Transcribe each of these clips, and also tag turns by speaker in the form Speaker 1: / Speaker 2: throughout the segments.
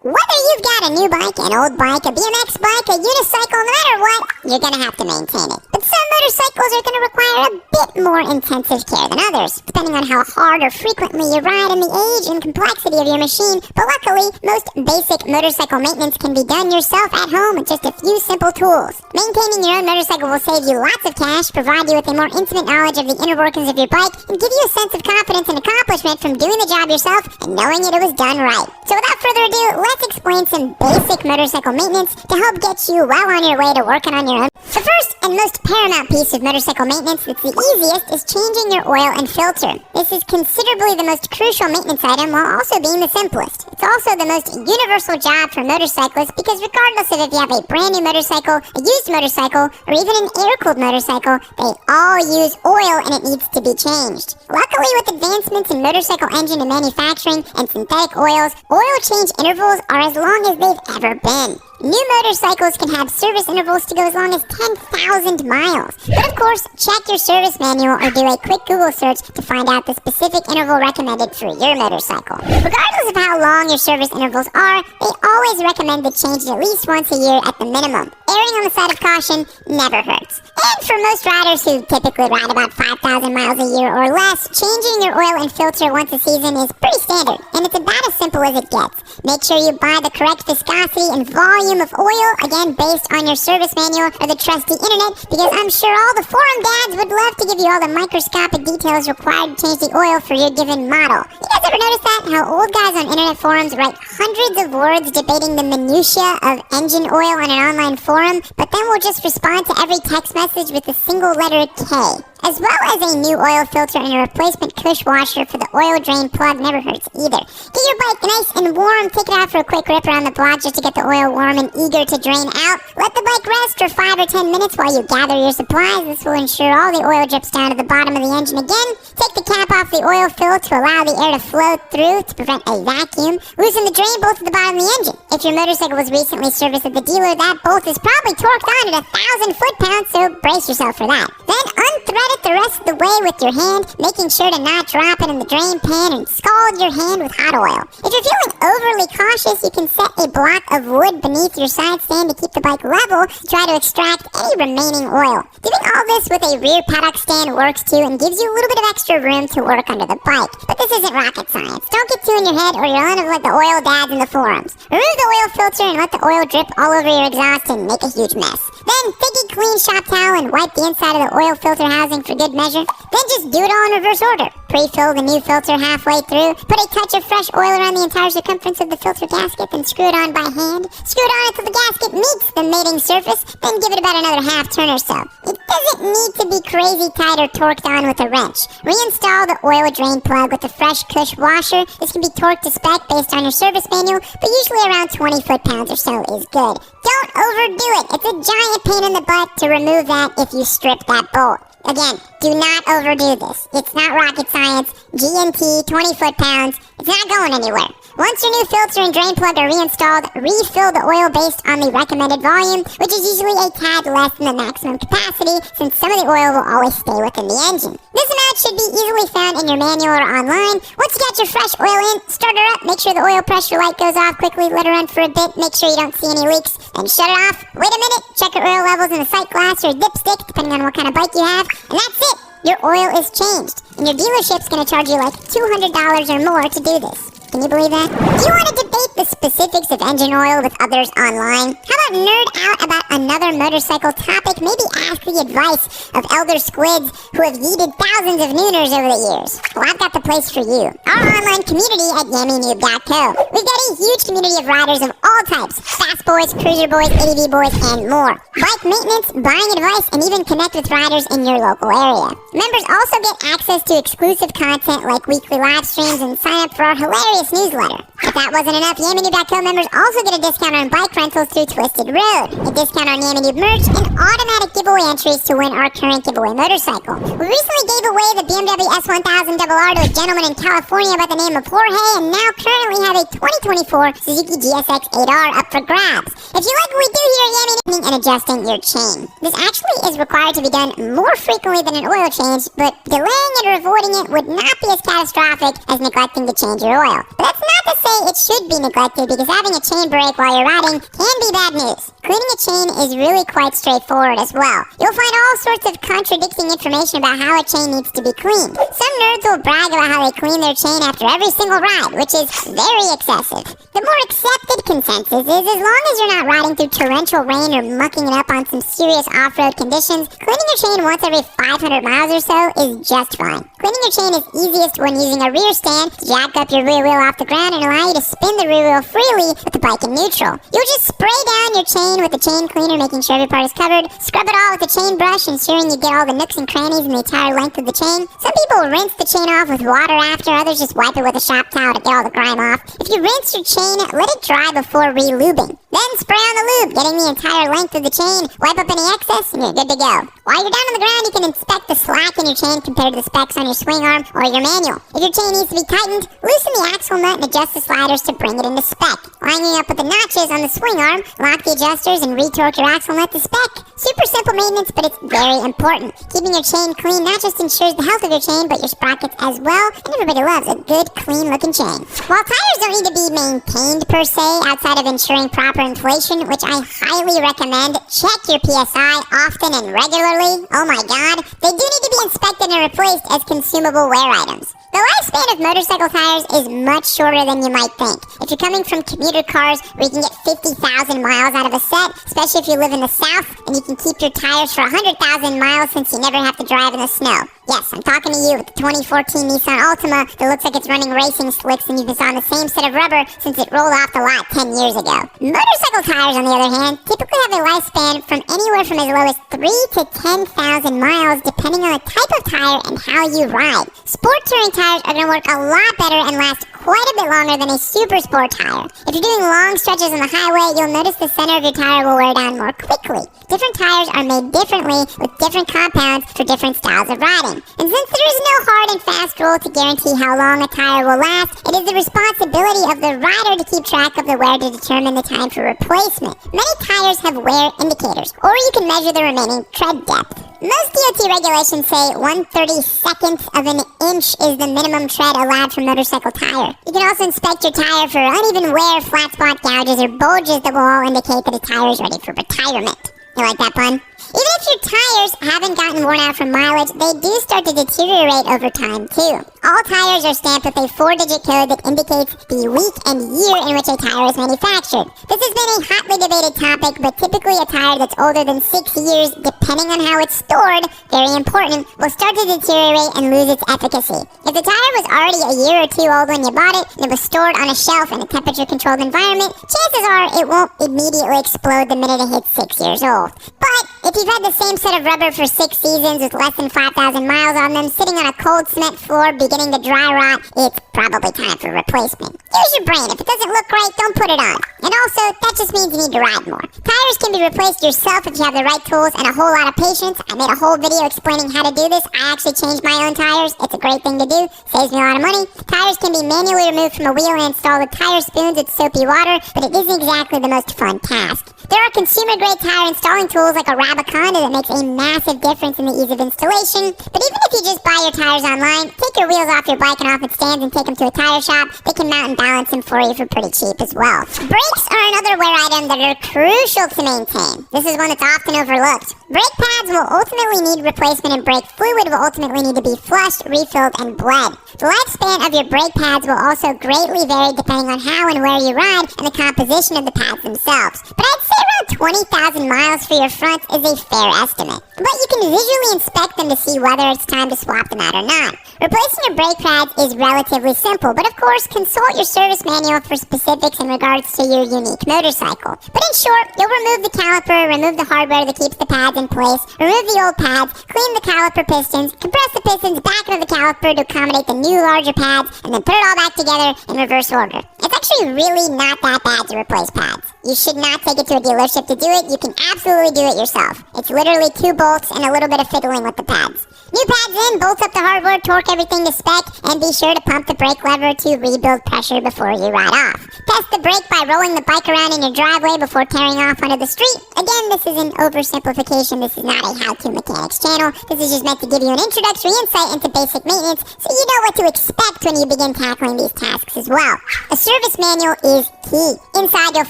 Speaker 1: Whether you've got a new bike, an old bike, a BMX bike, a unicycle, no matter what, you're going to have to maintain it. But some motorcycles are going to require a bit more intensive care than others, depending on how hard or frequently you ride and the age and complexity of your machine. But luckily, most basic motorcycle maintenance can be done yourself at home with just a few simple tools. Maintaining your own motorcycle will save you lots of cash, provide you with a more intimate knowledge of the inner workings of your bike, and give you a sense of confidence and accomplishment from doing the job yourself and knowing that it was done right. So without further ado, let's explain some basic motorcycle maintenance to help get you well on your way to working on your own. The first and most paramount piece of motorcycle maintenance that's the easiest is changing your oil and filter. This is considerably the most crucial maintenance item while also being the simplest. It's also the most universal job for motorcyclists because regardless of if you have a brand new motorcycle, a used motorcycle, or even an air-cooled motorcycle, they all use oil and it needs to be changed. Luckily, with advancements in motorcycle engine and manufacturing and synthetic oils, oil change intervals are as long as they've ever been. New motorcycles can have service intervals to go as long as 10,000 miles. But of course, check your service manual or do a quick Google search to find out the specific interval recommended for your motorcycle. Regardless of how long your service intervals are, they always recommend the change at least once a year at the minimum. Erring on the side of caution never hurts. And for most riders who typically ride about 5,000 miles a year or less, changing your oil and filter once a season is pretty standard, and it's about as simple as it gets. Make sure you buy the correct viscosity and volume of oil, again based on your service manual or the trusty internet, because I'm sure all the forum dads would love to give you all the microscopic details required to change the oil for your given model. You guys ever notice that? How old guys on internet forums write hundreds of words debating the minutiae of engine oil on an online forum, but then will just respond to every text message with a single letter K. As well as a new oil filter and a replacement cush washer for the oil drain plug never hurts either. Get your bike nice and warm, take it out for a quick rip around the block just to get the oil warm and eager to drain out. Let the bike rest for 5 or 10 minutes while you gather your supplies. This will ensure all the oil drips down to the bottom of the engine again. Take the cap off the oil fill to allow the air to flow through to prevent a vacuum. Loosen the drain bolt at the bottom of the engine. If your motorcycle was recently serviced at the dealer, that bolt is probably torqued on at 1,000 foot-pounds, so brace yourself for that. Then unthread it the rest of the way with your hand, making sure to not drop it in the drain pan and scald your hand with hot oil. If you're feeling overly cautious, you can set a block of wood beneath your side stand to keep the bike level to try to extract any remaining oil. Doing all this with a rear paddock stand works too and gives you a little bit of extra room to work under the bike. But this isn't rocket science. Don't get too in your head or you'll end up like the oil dads in the forums. Remove the oil filter and let the oil drip all over your exhaust and make a huge mess. Then take a clean shop towel and wipe the inside of the oil filter housing for good measure. Then just do it all in reverse order. Pre-fill the new filter halfway through. Put a touch of fresh oil around the entire circumference of the filter gasket, then screw it on by hand. Screw it on until the gasket meets the mating surface, then give it about another half turn or so. It doesn't need to be crazy tight or torqued on with a wrench. Reinstall the oil drain plug with a fresh cush washer. This can be torqued to spec based on your service manual, but usually around 20 foot-pounds or so is good. Don't overdo it. It's a giant pain in the butt to remove that if you strip that bolt. Again, do not overdo this. It's not rocket science. G&T, 20 foot-pounds. It's not going anywhere. Once your new filter and drain plug are reinstalled, refill the oil based on the recommended volume, which is usually a tad less than the maximum capacity, since some of the oil will always stay within the engine. This amount should be easily found in your manual or online. Once you got your fresh oil in, start her up, make sure the oil pressure light goes off quickly, let her run for a bit, make sure you don't see any leaks, then shut it off, wait a minute, check your oil levels in a sight glass or dipstick, depending on what kind of bike you have, and that's it! Your oil is changed, and your dealership's going to charge you like $200 or more to do this. Can you believe that? Do you want to debate the specifics of engine oil with others online? How about nerd out about another motorcycle topic? Maybe ask the advice of elder squids who have yeeted thousands of nooners over the years. Well, I've got the place for you. Our online community at YummyNoob.co. We've got a huge community of riders of all types. Fast boys, cruiser boys, ADV boys, and more. Bike maintenance, buying advice, and even connect with riders in your local area. Members also get access to exclusive content like weekly live streams and sign up for our hilarious newsletter. If that wasn't enough, YummyNoob.co members also get a discount on bike rentals through Twisted Road, a discount on YummyNoob merch, and automatic giveaway entries to win our current giveaway motorcycle. We recently gave away the BMW S1000RR to a gentleman in California by the name of Jorge, and now currently have a 2024 Suzuki GSX 8R up for grabs. If you like what we do here at Yummy and adjusting your chain, this actually is required to be done more frequently than an oil change, but delaying it or avoiding it would not be as catastrophic as neglecting to change your oil. But that's not to say it should be neglected, because having a chain break while you're riding can be bad news. Cleaning a chain is really quite straightforward as well. You'll find all sorts of contradicting information about how a chain needs to be cleaned. Some nerds will brag about how they clean their chain after every single ride, which is very excessive. The more accepted consensus is, as long as you're not riding through torrential rain or mucking it up on some serious off-road conditions, cleaning your chain once every 500 miles or so is just fine. Cleaning your chain is easiest when using a rear stand to jack up your rear wheel off the ground and allow you to spin the rear wheel freely with the bike in neutral. You'll just spray down your chain with the chain cleaner, making sure every part is covered. Scrub it all with the chain brush, ensuring you get all the nooks and crannies in the entire length of the chain. Some people rinse the chain off with water after, others just wipe it with a shop towel to get all the grime off. If you rinse your chain, let it dry before re-lubing. Then spray on the lube, getting the entire length of the chain, wipe up any excess, and you're good to go. While you're down on the ground, you can inspect the slack in your chain compared to the specs on your swing arm or your manual. If your chain needs to be tightened, loosen the axle nut and adjust the sliders to bring it into spec. Lining up with the notches on the swing arm, lock the adjusters and retorque your axle nut to spec. Super simple maintenance, but it's very important. Keeping your chain clean not just ensures the health of your chain, but your sprockets as well, and everybody loves a good, clean-looking chain. While tires don't need to be maintained per se, outside of ensuring proper inflation, which I highly recommend, check your PSI often and regularly. Oh my god, they do need to be inspected and replaced as consumable wear items. The lifespan of motorcycle tires is much shorter than you might think. If you're coming from commuter cars where you can get 50,000 miles out of a set, especially if you live in the south, and you can keep your tires for 100,000 miles since you never have to drive in the snow. Yes, I'm talking to you with the 2014 Nissan Altima that looks like it's running racing slicks and you've been on the same set of rubber since it rolled off the lot 10 years ago. Motorcycle tires, on the other hand, typically have a lifespan from anywhere from as low as 3 to 10,000 miles depending on the type of tire and how you ride. Sport touring tires are going to work a lot better and last quite a bit longer than a super sport tire. If you're doing long stretches on the highway, you'll notice the center of your tire will wear down more quickly. Different tires are made differently with different compounds for different styles of riding. And since there is no hard and fast rule to guarantee how long a tire will last, it is the responsibility of the rider to keep track of the wear to determine the time for replacement. Many tires have wear indicators, or you can measure the remaining tread depth. Most DOT regulations say 1/32 of an inch is the minimum tread allowed for motorcycle tire. You can also inspect your tire for uneven wear, flat spot gouges, or bulges that will all indicate that a tire is ready for retirement. You like that pun? Even if your tires haven't gotten worn out from mileage, they do start to deteriorate over time too. All tires are stamped with a 4-digit code that indicates the week and year in which a tire is manufactured. This has been a hotly debated topic, but typically a tire that's older than 6 years, depending on how it's stored, very important, will start to deteriorate and lose its efficacy. If the tire was already a year or two old when you bought it, and it was stored on a shelf in a temperature-controlled environment, chances are it won't immediately explode the minute it hits 6 years old. But if you've had the same set of rubber for 6 seasons with less than 5,000 miles on them, sitting on a cold cement floor beginning to dry rot, it's probably time for replacement. Use your brain. If it doesn't look right, don't put it on. And also, that just means you need to ride more. Tires can be replaced yourself if you have the right tools and a whole lot of patience. I made a whole video explaining how to do this. I actually changed my own tires. It's a great thing to do. Saves me a lot of money. Tires can be manually removed from a wheel and installed with tire spoons with soapy water, but it isn't exactly the most fun task. There are consumer-grade tire installing tools like a Rabiconda that makes a massive difference in the ease of installation. But even if you just buy your tires online, take your wheels off your bike and off its stands and take them to a tire shop, they can mount and balance them for you for pretty cheap as well. Brakes are another wear item that are crucial to maintain. This is one that's often overlooked. Brake pads will ultimately need replacement and brake fluid will ultimately need to be flushed, refilled, and bled. The lifespan of your brake pads will also greatly vary depending on how and where you ride and the composition of the pads themselves. But I'd say around 20,000 miles for your front is a fair estimate. But you can visually inspect them to see whether it's time to swap them out or not. Replacing your brake pads is relatively simple, but of course, consult your service manual for specifics in regards to your unique motorcycle. But in short, you'll remove the caliper, remove the hardware that keeps the pads in place, remove the old pads, clean the caliper pistons, compress the pistons back into the caliper to accommodate the new larger pads, and then put it all back together in reverse order. It's actually really not that bad to replace pads. You should not take it to a dealership to do it. You can absolutely do it yourself. It's literally 2 bolts and a little bit of fiddling with the pads. New pads in, bolts up the hardware, torque everything to spec, and be sure to pump the brake lever to rebuild pressure before you ride off. Test the brake by rolling the bike around in your driveway before tearing off onto the street. Again, this is an oversimplification. This is not a how-to mechanics channel. This is just meant to give you an introductory insight into basic maintenance so you know what to expect when you begin tackling these tasks as well. A service manual is key. Inside you'll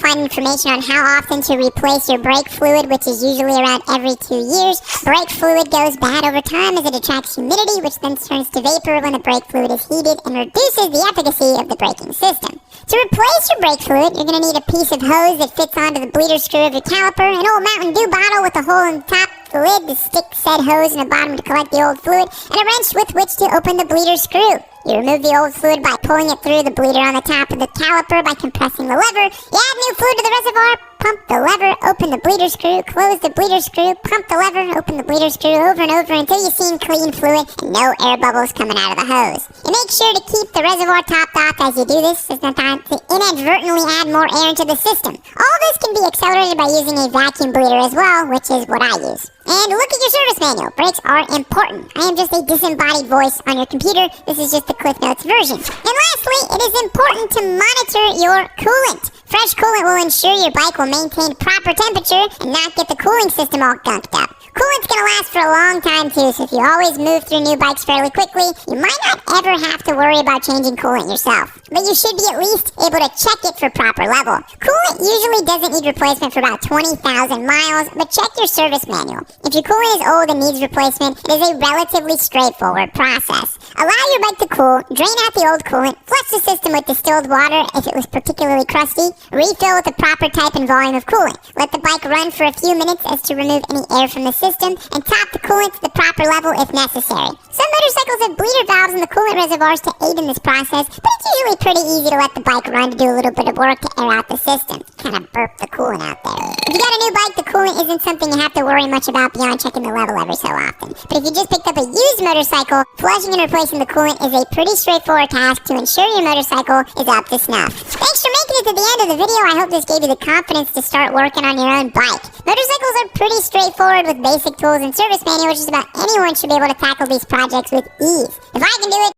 Speaker 1: find information on how often to replace your brake fluid, which is usually around every 2 years. Brake fluid goes bad over time as it attracts humidity, which then turns to vapor when the brake fluid is heated and reduces the efficacy of the braking system. To replace your brake fluid, you're going to need a piece of hose that fits onto the bleeder screw of your caliper, an old Mountain Dew bottle with a hole in the top, the lid to stick said hose in the bottom to collect the old fluid, and a wrench with which to open the bleeder screw. You remove the old fluid by pulling it through the bleeder on the top of the caliper by compressing the lever. You add new fluid to the reservoir, pump the lever, open the bleeder screw, close the bleeder screw, pump the lever, open the bleeder screw over and over until you see clean fluid and no air bubbles coming out of the hose. And make sure to keep the reservoir topped off as you do this, so it's not time to inadvertently add more air into the system. All this can be accelerated by using a vacuum bleeder as well, which is what I use. And look at your service manual. Brakes are important. I am just a disembodied voice on your computer. This is just the Cliff Notes version. And lastly, it is important to monitor your coolant. Fresh coolant will ensure your bike will maintain proper temperature and not get the cooling system all gunked up. Coolant's gonna last for a long time too, so if you always move through new bikes fairly quickly, you might not ever have to worry about changing coolant yourself. But you should be at least able to check it for proper level. Coolant usually doesn't need replacement for about 20,000 miles, but check your service manual. If your coolant is old and needs replacement, it is a relatively straightforward process. Allow your bike to cool, drain out the old coolant, flush the system with distilled water if it was particularly crusty, refill with the proper type and volume of coolant. Let the bike run for a few minutes as to remove any air from the system, and top the coolant to the proper level if necessary. Some motorcycles have bleeder valves in the coolant reservoirs to aid in this process, but it's usually pretty easy to let the bike run to do a little bit of work to air out the system. Kind of burp the coolant out there. If you got a new bike, the coolant isn't something you have to worry much about beyond checking the level every so often. But if you just picked up a used motorcycle, flushing and replacing the coolant is a pretty straightforward task to ensure your motorcycle is up to snuff. Thanks for making it to the end of the video. I hope this gave you the confidence to start working on your own bike. Motorcycles are pretty straightforward with basic tools and service manual. Just about anyone should be able to tackle these projects with ease. If I can do it,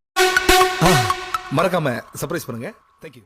Speaker 2: மறக்காம surprise பண்ணுங்க. Thank you.